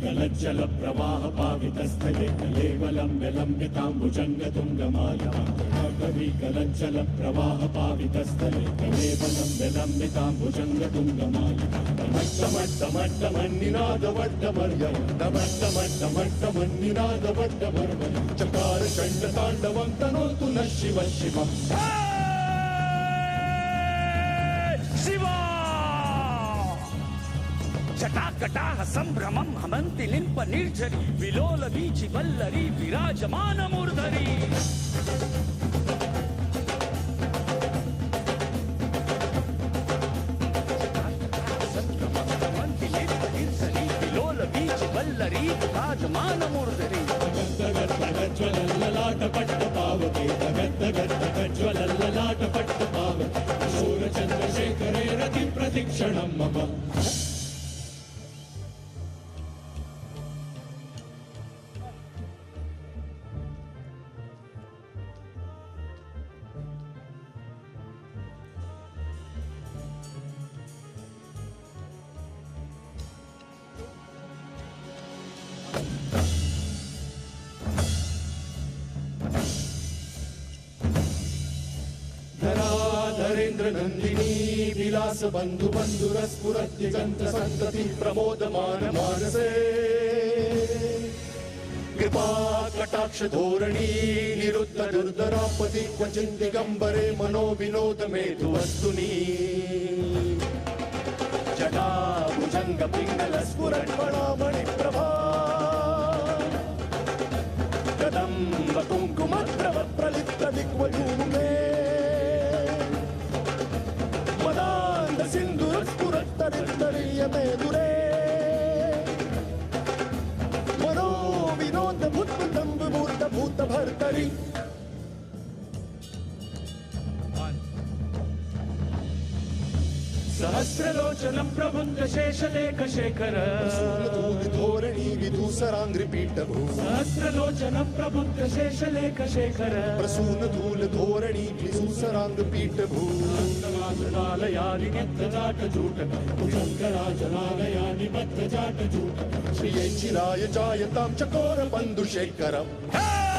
कलज्जल प्रवाह पावितस्थले कलेवलं विलम्बिताम्बुजङ्गतुङ्गमालिकां कवि कलज्जल प्रवाह पावितस्थले कलेवलं विलम्बिताम्बुजङ्गतुङ्गमालिकां टमट्टमट्टमट्टमन्निनादवट्टमर्यं टमट्टमट्टमट्टमन्निनादवट्टमर्यं चकार चण्डताण्डवं तनोतु नः शिवः शिवम् शिवा जटाकटाह संभ्रमं हमन्ति लिम्प निर्झरी विलोल वीचि वल्लरी विराजमान मूर्धरी विलोल वीचि वल्लरी विराजमान मूर्धरी ज्वलल्ललाटपट्टपावके जगद्दगद्दगज्ज्वलल्ललाटपट्टपावके शूरचन्द्रशेखरे रतिप्रतिक्षणं मम धराधरेन्द्र नंदिनी विलास बंधु बंधुरस्फुरत्यजंत संतति प्रमोदमान मानसे कृपा कटाक्ष धोरणी निरुद्ध दुर्धरापति क्वचिन् दिगंबरे मनो विनोद मेतु वस्तुनि जटा भुजंग पिंगल स्फुरन्मणि प्रभा कदम्ब कुंकुम द्रव प्रलिप्त दिग्वधूमुखे सिंधुरस्फुरत्तरित्तरीयते दुरे मनो विनोद भूतम्ब मूर्त भूत भर्तरि सहस्रलोचनं प्रबुद्ध शेषलेख शेखर धोरणी विधूसरांग्रिपीठभू सहस्रलोचनं प्रबुद्ध शेषलेख शेखर प्रसून धूल धोरणी विधूसरांग्रिपीठभू नालयानि नित्यजाटजूटक भुजङ्गराजनालयानि मध्यजाटजूटक श्रियै चिराय जायतां चकोर बन्धुशेखरम्